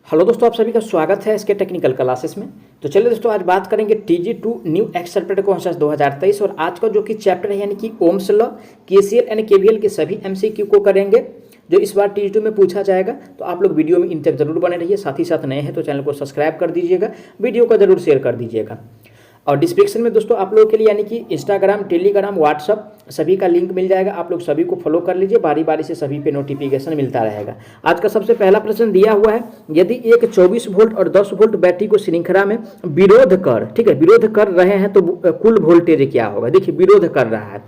Hello दोस्तों, आप सभी का स्वागत है इसके टेक्निकल क्लासेस में। तो चलिए दोस्तों, आज बात करेंगे TG2 न्यू एक्सेप्टेड कॉन्सेप्ट 2023 और आज का जो कि चैप्टर है यानी कि Ohm's law, KCL and KVL के सभी MCQ को करेंगे जो इस बार TG2 में पूछा जाएगा। तो आप लोग वीडियो में इन तक जरूर बने रहिए। साथ ही साथ नए हैं तो चैनल को सब्सक्राइब कर दीजिएगा, वीडियो को जरूर शेयर कर दीजिएगा। और डिस्क्रिप्शन में दोस्तों आप लोगों के लिए यानी कि इंस्टाग्राम, टेलीग्राम, व्हाट्सअप सभी का लिंक मिल जाएगा। आप लोग सभी को फॉलो कर लीजिए, बारी बारी से सभी पे नोटिफिकेशन मिलता रहेगा। आज का सबसे पहला प्रश्न दिया हुआ है, यदि एक 24 वोल्ट और 10 वोल्ट बैटरी को श्रृंखला में विरोध कर, ठीक है, विरोध कर रहे हैं तो कुल वोल्टेज क्या होगा। देखिए, विरोध कर रहा है,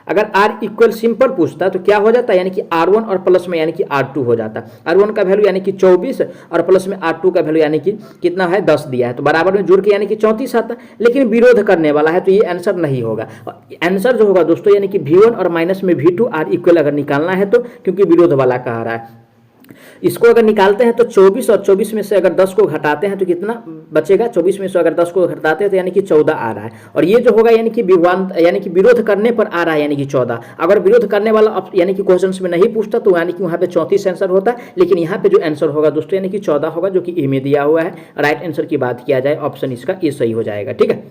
अगर R इक्वल सिंपल पूछता तो क्या हो जाता है, यानी कि R1 और प्लस में यानी कि R2 हो जाता। R1 का वैल्यू यानी कि 24 और प्लस में R2 का वैल्यू यानी कि कितना है, 10 दिया है, तो बराबर में जोड़ के यानी कि 34 आता। लेकिन विरोध करने वाला है तो ये आंसर नहीं होगा। आंसर जो होगा दोस्तों यानी कि V1 और माइनस में V2 R इक्वल अगर निकालना है तो, क्योंकि विरोध वाला कह रहा है। इसको अगर निकालते हैं तो 24 और 24 में से अगर 10 को घटाते हैं तो कितना बचेगा, 24 में से अगर 10 को घटाते हैं तो यानी कि 14 आ रहा है। और ये जो होगा यानी कि यानी कि विरोध करने पर आ रहा है यानी कि 14। अगर विरोध करने वाला यानी कि क्वेश्चन में नहीं पूछता तो यानी कि वहाँ पे 34 आंसर होता है। लेकिन यहाँ पे जो आंसर होगा दोस्तों यानी कि 14 होगा, जो कि ए में दिया हुआ है। राइट आंसर की बात किया जाए ऑप्शन इसका ए सही हो जाएगा। ठीक है,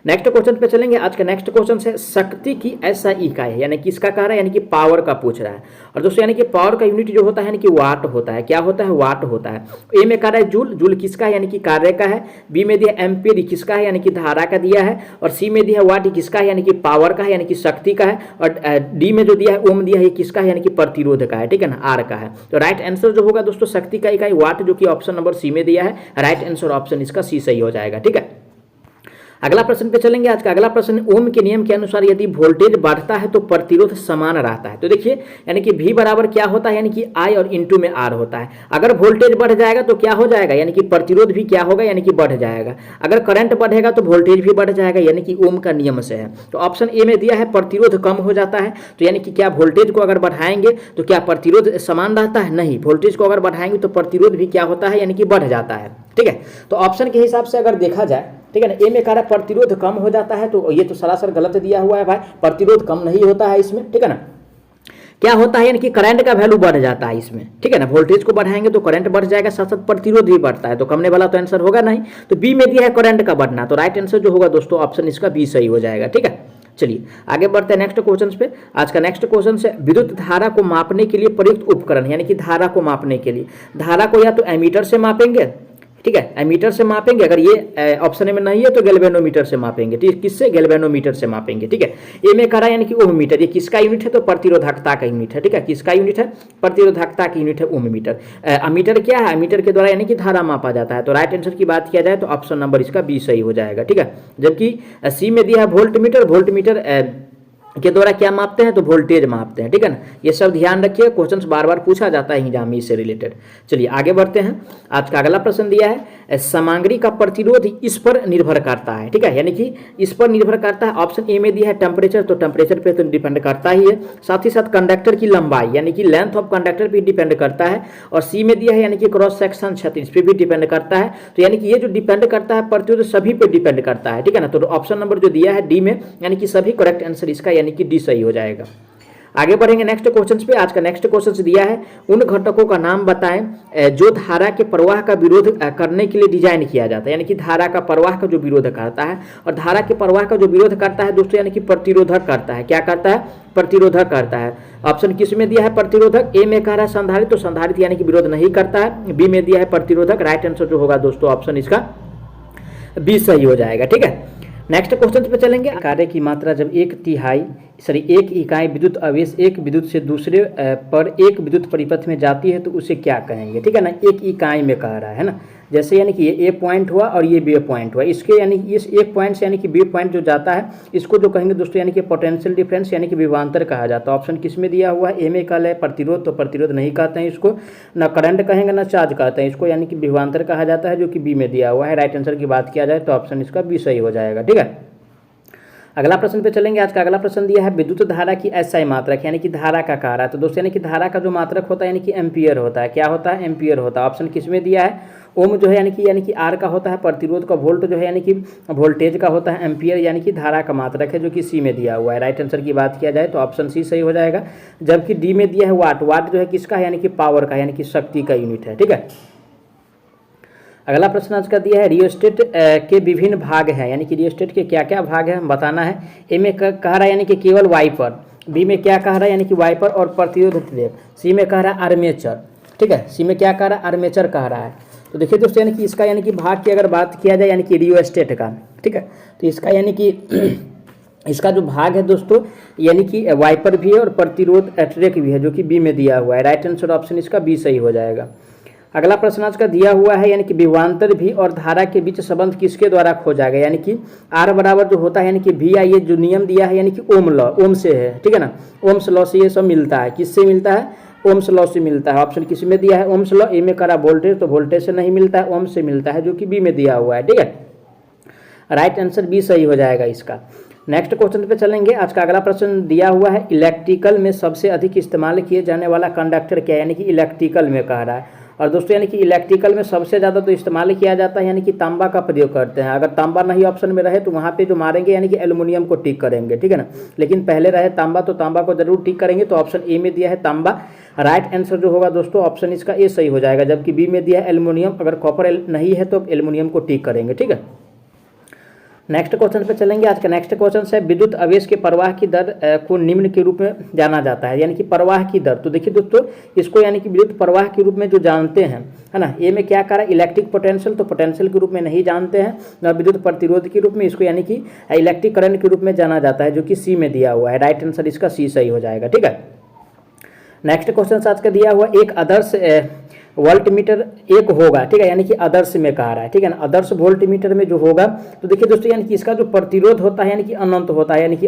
नेक्स्ट क्वेश्चन पे चलेंगे। आज का नेक्स्ट क्वेश्चन है शक्ति की ऐसा इकाई है, यानी कि इसका कह रहा है यानी कि पावर का पूछ रहा है। और दोस्तों यानी कि पावर का यूनिट जो होता है यानी कि वाट होता है। क्या होता है, वाट होता है। ए में कह रहा है जूल, जूल किसका है यानी कि कार्य का है। बी में दिया एम्पियर, किसका है यानी कि धारा का दिया है। और सी में दिया वाट, किसका है यानी कि पावर का है यानी कि शक्ति का है। और डी में जो दिया है ओम दिया है, किसका है यानी कि प्रतिरोध का है। ठीक है ना, आर का है। तो राइट आंसर जो होगा दोस्तों शक्ति का इकाई वाट, जो कि ऑप्शन नंबर सी में दिया है। राइट आंसर ऑप्शन इसका सी सही हो जाएगा। ठीक है, अगला प्रश्न पे चलेंगे। आज का अगला प्रश्न, ओम के नियम के अनुसार यदि वोल्टेज बढ़ता है तो प्रतिरोध समान रहता है। तो देखिए यानी कि V बराबर क्या होता है, यानी कि I और इंटू में R होता है। अगर वोल्टेज बढ़ जाएगा तो क्या हो जाएगा, यानी कि प्रतिरोध भी क्या होगा, यानी कि बढ़ जाएगा। अगर करंट बढ़ेगा तो वोल्टेज भी बढ़ जाएगा, यानी कि ओम का नियम से है। तो ऑप्शन ए में दिया है प्रतिरोध कम हो जाता है। तो यानी कि क्या वोल्टेज को अगर बढ़ाएंगे तो क्या प्रतिरोध समान रहता है, नहीं, वोल्टेज को अगर बढ़ाएंगे तो प्रतिरोध भी क्या होता है, यानी कि बढ़ जाता है। ठीक है, तो ऑप्शन के हिसाब से अगर देखा जाए, ठीक है ना, ए में कह रहा है प्रतिरोध कम हो जाता है, तो ये तो सरासर गलत दिया हुआ है भाई, प्रतिरोध कम नहीं होता है इसमें। ठीक है ना, क्या होता है यानी कि करंट का वैल्यू बढ़ जाता है इसमें। ठीक है ना, वोल्टेज को बढ़ाएंगे तो करंट बढ़ जाएगा, साथ साथ प्रतिरोध भी बढ़ता है, तो कमने वाला तो आंसर होगा नहीं। तो बी में दिया है करंट का बढ़ना, तो राइट आंसर जो होगा दोस्तों ऑप्शन इसका बी सही हो जाएगा। ठीक है, चलिए आगे बढ़ते हैं नेक्स्ट क्वेश्चन पे। आज का नेक्स्ट क्वेश्चन है विद्युत धारा को मापने के लिए प्रयुक्त उपकरण, यानी कि धारा को मापने के लिए धारा को या तो एमीटर से मापेंगे, ठीक है, एमीटर से मापेंगे, अगर ये ऑप्शन में नहीं है तो गैल्वेनोमीटर से मापेंगे। ठीक है, किससे, गैल्वेनोमीटर से मापेंगे। ठीक है, ए में कह रहा है यानी कि ओम मीटर, ये किसका यूनिट है, तो प्रतिरोधकता का यूनिट है। ठीक है, किसका यूनिट है, प्रतिरोधकता की यूनिट है ओम मीटर। अमीटर क्या है, अमीटर के द्वारा यानी कि धारा मापा जाता है। तो राइट आंसर की बात किया जाए तो ऑप्शन नंबर इसका बी सही हो जाएगा। ठीक है, जबकि सी में दिया है वोल्ट मीटर, वोल्ट मीटर के द्वारा क्या मापते हैं, तो वोल्टेज मापते हैं। ठीक है ना, ये सब ध्यान रखिए, क्वेश्चंस बार बार पूछा जाता है एग्जाम में इससे रिलेटेड। चलिए आगे बढ़ते हैं। आज का अगला प्रश्न दिया है सामग्री का प्रतिरोध इस पर निर्भर करता है। ठीक है, यानी कि इस पर निर्भर करता है। ऑप्शन ए में दिया है टेम्परेचर, तो टेम्परेचर पे तो डिपेंड करता ही है। साथ ही साथ कंडक्टर की लंबाई यानी कि लेंथ ऑफ कंडक्टर पे डिपेंड करता है। और सी में दिया है यानी कि क्रॉस सेक्शन क्षेत्र, इस पर भी डिपेंड करता है। तो यानी कि ये जो डिपेंड करता है प्रतिरोध सभी पे डिपेंड करता है। ठीक है ना, तो ऑप्शन नंबर जो दिया है डी में यानी कि सभी करेक्ट आंसर इसका यानी कि डी सही हो जाएगा। आगे बढ़ेंगे नेक्स्ट क्वेश्चन पे। आज का नेक्स्ट क्वेश्चन दिया है उन घटकों का नाम बताएं जो धारा के प्रवाह का विरोध करने के लिए डिजाइन किया जाता है, यानी कि धारा का प्रवाह का जो विरोध करता है। और धारा के प्रवाह का जो विरोध करता है दोस्तों यानी कि प्रतिरोधक करता है। क्या करता है, प्रतिरोधक करता है। ऑप्शन किस में दिया है, प्रतिरोधक। ए में कह रहा है संधारित्र, तो संधारित्र यानी कि विरोध नहीं करता है। बी में दिया है प्रतिरोधक। राइट आंसर जो होगा दोस्तों ऑप्शन इसका बी सही हो जाएगा। ठीक है, नेक्स्ट क्वेश्चन पे चलेंगे। कार्य की मात्रा जब एक इकाई विद्युत आवेश एक विद्युत से दूसरे पर एक विद्युत परिपथ में जाती है तो उसे क्या कहेंगे। ठीक है ना, एक इकाई में कह रहा है ना, जैसे यानी कि ये ए पॉइंट हुआ और ये बी पॉइंट हुआ, इसके यानी कि इस एक पॉइंट से यानी कि बी पॉइंट जो जाता है इसको जो कहेंगे दोस्तों यानी कि पोटेंशियल डिफरेंस यानी कि विभवांतर कहा जाता है। ऑप्शन किस में दिया हुआ है, ए में कहा है प्रतिरोध, तो प्रतिरोध नहीं कहते हैं इसको, ना करंट कहेंगे ना चार्ज कहते हैं इसको, यानी कि विभवांतर कहा जाता है, जो कि बी में दिया हुआ है। राइट आंसर की बात किया जाए तो ऑप्शन इसका बी सही हो जाएगा। ठीक है, अगला प्रश्न पे चलेंगे। आज का अगला प्रश्न दिया है विद्युत धारा की एसआई मात्रक, यानी कि धारा का कह रहा है। तो दोस्तों यानी कि धारा का जो मात्रक होता है यानी कि एम्पियर होता है। क्या होता है, एम्पियर होता है। ऑप्शन किस में दिया है, ओम जो है यानी कि आर का होता है, प्रतिरोध का वोल्ट जो है यानी कि वोल्टेज का होता है, एम्पियर यानी कि धारा का मात्रक है, जो कि सी में दिया हुआ है। राइट आंसर की बात किया जाए तो ऑप्शन सी सही हो जाएगा। जबकि डी में दिया है वाट, वाट जो है किसका है, यानी कि पावर का, यानी कि शक्ति का यूनिट है। ठीक है, अगला प्रश्न आज का दिया है रियोस्टेट के विभिन्न भाग हैं, यानी कि रियोस्टेट के क्या क्या भाग हैं हम बताना है। ए में कह रहा है यानी कि केवल वाइपर, बी में क्या कह रहा है यानी कि वाइपर और प्रतिरोध ट्रैप, सी में कह रहा है आर्मेचर, ठीक है, सी में क्या कह रहा है आर्मेचर कह रहा है। तो देखिए दोस्तों यानी कि इसका यानी कि भाग की अगर बात किया जाए यानी कि रियोस्टेट का, ठीक है, तो इसका यानी कि इसका जो भाग है दोस्तों यानी कि वाइपर भी है और प्रतिरोध ट्रैक भी है, जो कि बी में दिया हुआ है। राइट आंसर ऑप्शन इसका बी सही हो जाएगा। अगला प्रश्न आज का दिया हुआ है यानी कि विभवांतर भी और धारा के बीच संबंध किसके द्वारा खोजा गया, यानी कि आर बराबर जो होता है यानी कि वी आई, ये जो नियम दिया है यानी कि ओम लॉ, ओम से है, ठीक है ना, ओम्स लॉ से ये सब मिलता है। किससे मिलता है, ओम्स लॉ से मिलता है। ऑप्शन किस में दिया है ओम्स लॉ, ए में करा वोल्टेज, तो वोल्टेज से नहीं मिलता है, ओम्स से मिलता है, जो कि बी में दिया हुआ है, ठीक है। राइट आंसर बी सही हो जाएगा इसका। नेक्स्ट क्वेश्चन पे चलेंगे। आज का अगला प्रश्न दिया हुआ है इलेक्ट्रिकल में सबसे अधिक इस्तेमाल किए जाने वाला कंडक्टर क्या है, यानी कि इलेक्ट्रिकल में कह रहा है। और दोस्तों यानी कि इलेक्ट्रिकल में सबसे ज़्यादा तो इस्तेमाल किया जाता है यानी कि तांबा का प्रयोग करते हैं। अगर तांबा नहीं ऑप्शन में रहे तो वहाँ पे जो मारेंगे यानी कि एल्युमिनियम को टिक करेंगे, ठीक है ना, लेकिन पहले रहे तांबा तो तांबा को जरूर टिक करेंगे। तो ऑप्शन ए में दिया है तांबा। राइट आंसर जो होगा दोस्तों ऑप्शन इसका ए सही हो जाएगा, जबकि बी में दिया है एल्युमिनियम। अगर कॉपर नहीं है तो एल्युमिनियम को टिक करेंगे, ठीक है। नेक्स्ट क्वेश्चन पे चलेंगे। आज का नेक्स्ट क्वेश्चन है विद्युत आवेश के प्रवाह की दर को निम्न के रूप में जाना जाता है, यानी कि प्रवाह की दर। तो देखिए दोस्तों इसको यानी कि विद्युत प्रवाह के रूप में जो जानते हैं, है ना, ए में क्या करा इलेक्ट्रिक पोटेंशियल, तो पोटेंशियल के रूप में नहीं जानते हैं, और विद्युत प्रतिरोध के रूप में इसको यानी कि इलेक्ट्रिक करंट के रूप में जाना जाता है, जो कि सी में दिया हुआ है। राइट आंसर इसका सी सही हो जाएगा, ठीक है। नेक्स्ट क्वेश्चन आज का दिया हुआ एक आदर्श वोल्ट मीटर एक होगा, ठीक है, यानी कि आदर्श में कहा रहा है, ठीक है ना, आदर्श वोल्ट मीटर में जो होगा तो देखिए दोस्तों यानी कि इसका जो प्रतिरोध होता है यानी कि अनंत होता है, यानी कि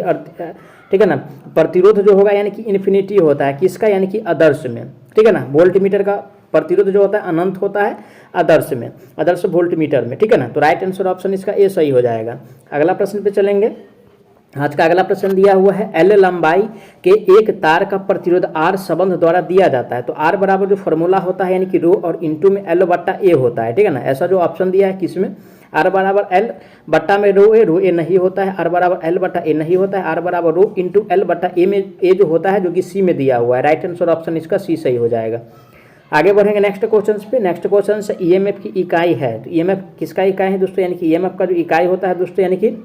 ठीक है ना, प्रतिरोध जो होगा यानी कि इन्फिनिटी होता है किसका, यानी कि आदर्श में, ठीक है ना। वोल्ट मीटर का प्रतिरोध जो होता है अनंत होता है आदर्श में, आदर्श वोल्ट मीटर में, ठीक है ना। तो राइट आंसर ऑप्शन इसका ए सही हो जाएगा। अगला प्रश्न पे चलेंगे। आज का अगला प्रश्न दिया हुआ है एल लंबाई के एक तार का प्रतिरोध आर संबंध द्वारा दिया जाता है। तो आर बराबर जो फॉर्मूला होता है यानी कि रो और इंटू में एल बट्टा ए होता है, ठीक है ना। ऐसा जो ऑप्शन दिया है किसमें, आर बराबर एल बट्टा में रो ए नहीं होता है, आर बराबर एल बट्टा ए नहीं होता है, आर बराबर रो इंटू एल बट्टा ए में ए जो होता है जो कि सी में दिया हुआ है। राइट आंसर ऑप्शन इसका सी सही हो जाएगा। आगे बढ़ेंगे नेक्स्ट क्वेश्चन पे। नेक्स्ट क्वेश्चन से ईएमएफ की इकाई है। तो ईएमएफ किसका इकाई है दोस्तों, यानी कि ईएमएफ का जो इकाई होता है दोस्तों यानी कि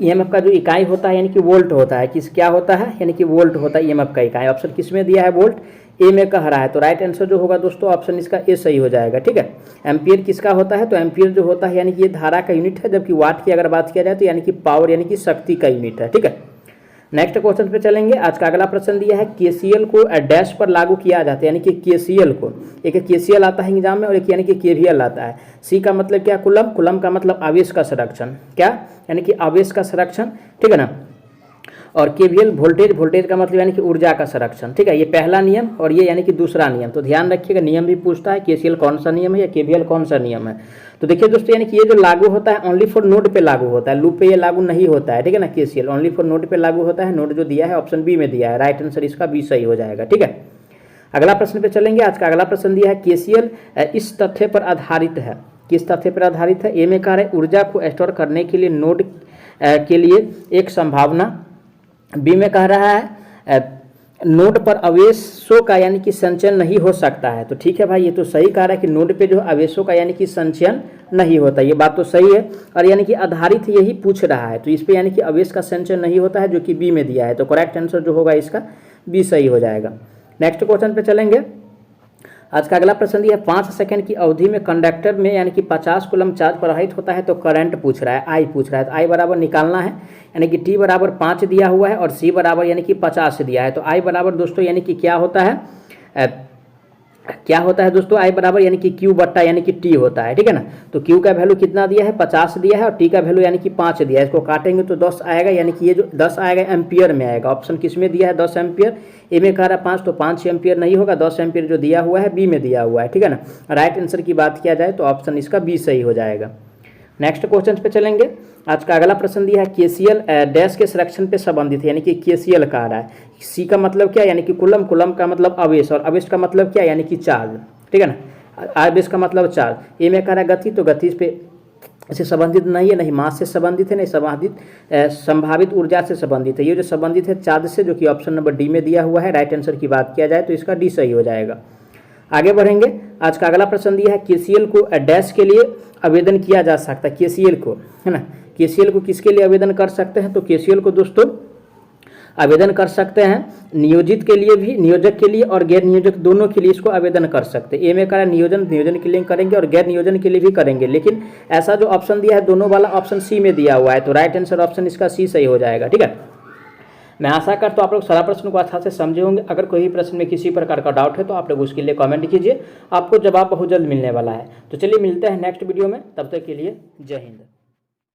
ईएमएफ का जो इकाई होता है यानी कि वोल्ट होता है। किस क्या होता है, यानी कि वोल्ट होता है ईएमएफ का इकाई। ऑप्शन किस में दिया है वोल्ट, ए में कह रहा है। तो राइट आंसर जो होगा दोस्तों ऑप्शन इसका ए सही हो जाएगा, ठीक है। एम्पियर किसका होता है, तो एम्पियर जो होता है यानी कि ये धारा का यूनिट है, जबकि वाट की अगर बात किया जाए तो यानी कि पावर यानी कि शक्ति का यूनिट है, ठीक है। नेक्स्ट क्वेश्चन पे चलेंगे। आज का अगला प्रश्न दिया है केसीएल को डैश पर लागू किया जाता है, यानी कि केसीएल को, एक केसीएल आता है एग्जाम में और एक यानी कि केवीएल आता है। सी का मतलब क्या, कुलम, कुलम का मतलब आवेश का संरक्षण, क्या, यानी कि आवेश का संरक्षण, ठीक है ना। और केवीएल वोल्टेज, वोल्टेज का मतलब यानी कि ऊर्जा का संरक्षण, ठीक है। ये पहला नियम और ये यानी कि दूसरा नियम। तो ध्यान रखिएगा, नियम भी पूछता है केसीएल कौन सा नियम है या केवीएल कौन सा नियम है। तो देखिए दोस्तों यानी कि ये जो लागू होता है ओनली फॉर नोड पे लागू होता है, लूप पे ये लागू नहीं होता है, ठीक है ना। केसीएल ओनली फॉर नोड पे लागू होता है। नोड जो दिया है ऑप्शन बी में दिया है। राइट आंसर इसका बी सही हो जाएगा, ठीक है। अगला प्रश्न पे चलेंगे। आज का अगला प्रश्न दिया है केसीएल इस तथ्य पर आधारित है। किस तथ्य पर आधारित है, ए में कह रहे ऊर्जा को स्टोर करने के लिए नोड के लिए एक संभावना, बी में कह रहा है नोड पर आवेशों का यानी कि संचयन नहीं हो सकता है। तो ठीक है भाई, ये तो सही कह रहा है कि नोड पे जो आवेशों का यानी कि संचयन नहीं होता, ये बात तो सही है। और यानी कि आधारित यही पूछ रहा है, तो इस पे यानी कि आवेश का संचयन नहीं होता है, जो कि बी में दिया है। तो करेक्ट आंसर जो होगा इसका बी सही हो जाएगा। नेक्स्ट क्वेश्चन पे चलेंगे। आज का अगला प्रश्न दिया है 5 सेकंड की अवधि में कंडक्टर में यानी कि 50 कूलम चार्ज प्रवाहित होता है। तो करंट पूछ रहा है, आई पूछ रहा है। तो आई बराबर निकालना है, यानी कि टी बराबर 5 दिया हुआ है और सी बराबर यानी कि 50 दिया है। तो आई बराबर दोस्तों यानी कि क्या होता है, क्या होता है दोस्तों, आई बराबर यानी कि क्यू बट्टा यानी कि टी होता है, ठीक है ना। तो क्यू का वैल्यू कितना दिया है, 50 दिया है, और टी का वैल्यू यानी कि 5 दिया है। इसको काटेंगे तो 10 आएगा, यानी कि ये जो 10 आएगा एम्पियर में आएगा। ऑप्शन किस में दिया है 10 एम्पियर, ए में कह रहा है 5, तो 5 एम्पियर नहीं होगा, 10 एम्पियर जो दिया हुआ है बी में दिया हुआ है, ठीक है ना। राइट आंसर की बात किया जाए तो ऑप्शन इसका बी सही हो जाएगा। नेक्स्ट क्वेश्चन पे चलेंगे। आज का अगला प्रश्न दिया है केसीएल डैश के संरक्षण पे संबंधित है, यानी कि केसीएल कह रहा है। सी का मतलब क्या, यानी कि कुलम, कुलम का मतलब आवेश, और आवेश का मतलब क्या, यानी कि चार्ज, ठीक है ना। आवेश का मतलब चार्ज। ए में कह रहा है गति, तो गति पे से संबंधित नहीं है, नहीं मास से संबंधित है, नहीं संभावित ऊर्जा से संबंधित है। ये जो संबंधित है चार्ज से, जो कि ऑप्शन नंबर डी में दिया हुआ है। राइट आंसर की बात किया जाए तो इसका डी सही हो जाएगा। आगे बढ़ेंगे। आज का अगला प्रश्न दिया है केसीएल को डैश के लिए आवेदन किया जा सकता है। केसीएल को, है ना, केसीएल को किसके लिए आवेदन कर सकते हैं? तो केसीएल को दोस्तों आवेदन कर सकते हैं नियोजित के लिए भी, नियोजक के लिए और गैर नियोजक दोनों के लिए इसको आवेदन कर सकते हैं। ए में करें नियोजन के लिए करेंगे और गैर नियोजन के लिए भी करेंगे, लेकिन ऐसा जो ऑप्शन दिया है दोनों वाला ऑप्शन सी में दिया हुआ है, तो राइट आंसर ऑप्शन इसका सी सही हो जाएगा। ठीक है, मैं आशा करता हूँ आप लोग सारा प्रश्न को अच्छा से समझे होंगे। अगर कोई प्रश्न में किसी प्रकार का डाउट है तो आप लोग उसके लिए कमेंट कीजिए, आपको जवाब बहुत जल्द मिलने वाला है। तो चलिए मिलते हैं नेक्स्ट वीडियो में, तब तक के लिए जय हिंद।